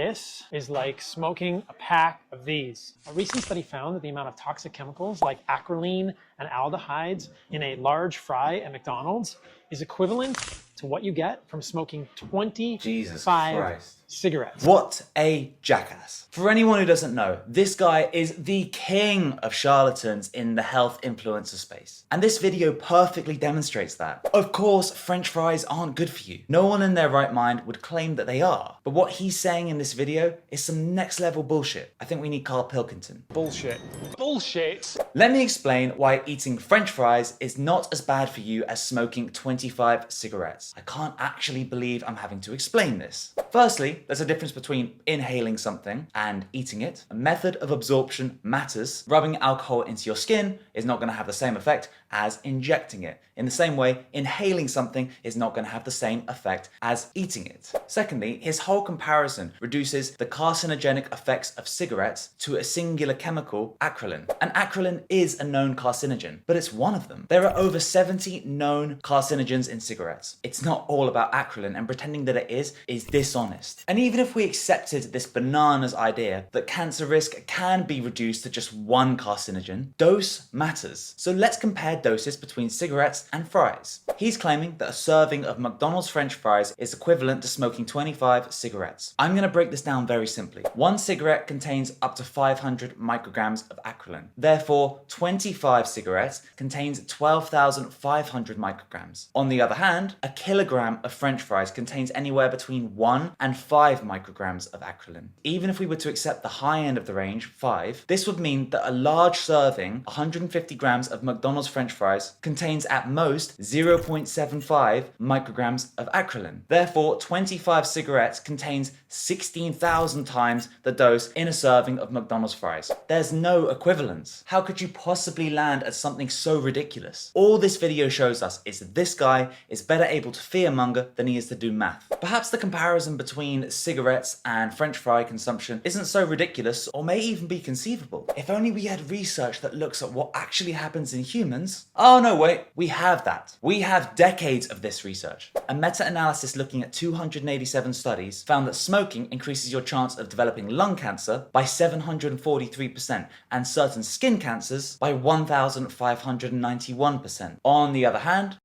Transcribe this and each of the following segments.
This is like smoking a pack of these. A recent study found that the amount of toxic chemicals like acrolein and aldehydes in a large fry at McDonald's is equivalent to what you get from smoking 25 Jesus Christ. cigarettes. What a jackass. For anyone who doesn't know, this guy is the king of charlatans in the health influencer space. And this video perfectly demonstrates that. Of course, French fries aren't good for you. No one in their right mind would claim that they are. But what he's saying in this video is some next level bullshit. I think we need Carl Pilkington. Bullshit. Bullshit. Let me explain why eating French fries is not as bad for you as smoking 25 cigarettes. I can't actually believe I'm having to explain this. Firstly, there's a difference between inhaling something and eating it. A method of absorption matters. Rubbing alcohol into your skin is not going to have the same effect as injecting it. In the same way, inhaling something is not going to have the same effect as eating it. Secondly, his whole comparison reduces the carcinogenic effects of cigarettes to a singular chemical, acrolein. And acrolein is a known carcinogen, but it's one of them. There are over 70 known carcinogens in cigarettes. It's not all about acrolein, and pretending that it is dishonest. And even if we accepted this bananas idea that cancer risk can be reduced to just one carcinogen, dose matters. So let's compare doses between cigarettes and fries. He's claiming that a serving of McDonald's French fries is equivalent to smoking 25 cigarettes. I'm going to break this down very simply. One cigarette contains up to 500 micrograms of acrolein. Therefore, 25 cigarettes contains 12,500 micrograms. On the other hand, a kilogram of French fries contains anywhere between 1 and 5 micrograms of acrolein. Even if we were to accept the high end of the range, 5, this would mean that a large serving, 150 grams of McDonald's French fries, contains at most 0.75 micrograms of acrolein. Therefore, 25 cigarettes contains 16,000 times the dose in a serving of McDonald's fries. There's no equivalence. How could you possibly land at something so ridiculous? All this video shows us is that this guy is better able to fearmonger than he is to do math. Perhaps the comparison between cigarettes and French fry consumption isn't so ridiculous, or may even be conceivable. If only we had research that looks at what actually happens in humans. Oh no, wait, we have that. We have decades of this research. A meta-analysis looking at 287 studies found that smoking increases your chance of developing lung cancer by 743% and certain skin cancers by 1,591%. On the other hand,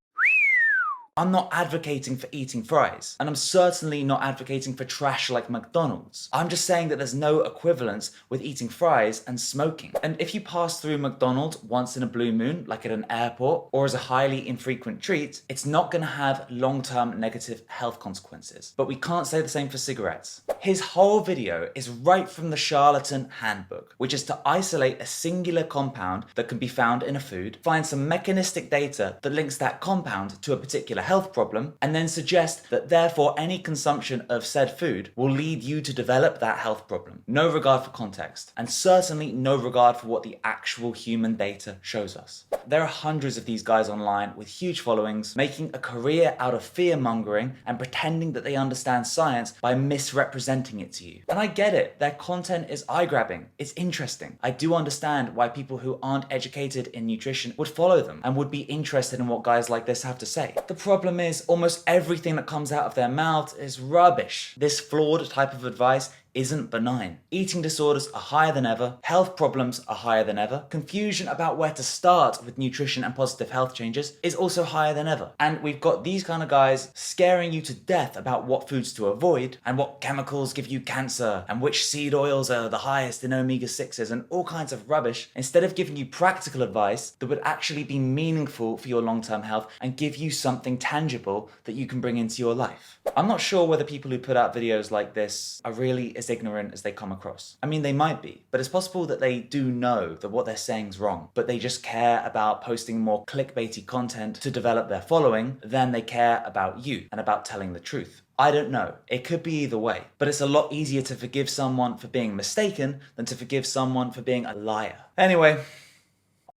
I'm not advocating for eating fries, and I'm certainly not advocating for trash like McDonald's. I'm just saying that there's no equivalence with eating fries and smoking. And if you pass through McDonald's once in a blue moon, like at an airport, or as a highly infrequent treat, it's not gonna have long-term negative health consequences. But we can't say the same for cigarettes. His whole video is right from the Charlatan Handbook, which is to isolate a singular compound that can be found in a food, find some mechanistic data that links that compound to a particular health problem, and then suggest that therefore any consumption of said food will lead you to develop that health problem. No regard for context, and certainly no regard for what the actual human data shows us. There are hundreds of these guys online with huge followings, making a career out of fear-mongering and pretending that they understand science by misrepresenting it to you. And I get it, their content is eye-grabbing, it's interesting. I do understand why people who aren't educated in nutrition would follow them and would be interested in what guys like this have to say. The problem is almost everything that comes out of their mouth is rubbish. This flawed type of advice isn't benign. Eating disorders are higher than ever, health problems are higher than ever, confusion about where to start with nutrition and positive health changes is also higher than ever. And we've got these kind of guys scaring you to death about what foods to avoid and what chemicals give you cancer and which seed oils are the highest in omega-6s and all kinds of rubbish, instead of giving you practical advice that would actually be meaningful for your long-term health and give you something tangible that you can bring into your life. I'm not sure whether people who put out videos like this are really as ignorant as they come across. I mean, they might be, but it's possible that they do know that what they're saying is wrong, but they just care about posting more clickbaity content to develop their following than they care about you and about telling the truth. I don't know. It could be either way, but it's a lot easier to forgive someone for being mistaken than to forgive someone for being a liar. Anyway,